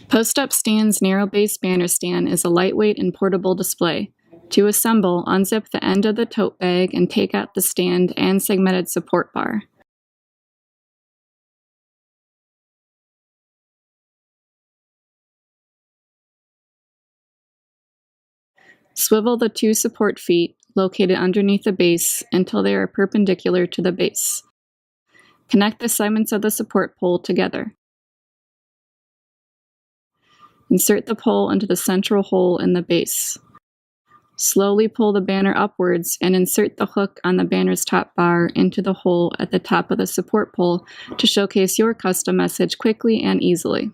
Post-Up Stand's narrow-base banner stand is a lightweight and portable display. To assemble, unzip the end of the tote bag and take out the stand and segmented support bar. Swivel the 2 support feet, located underneath the base, until they are perpendicular to the base. Connect the segments of the support pole together. Insert the pole into the central hole in the base. Slowly pull the banner upwards and insert the hook on the banner's top bar into the hole at the top of the support pole to showcase your custom message quickly and easily.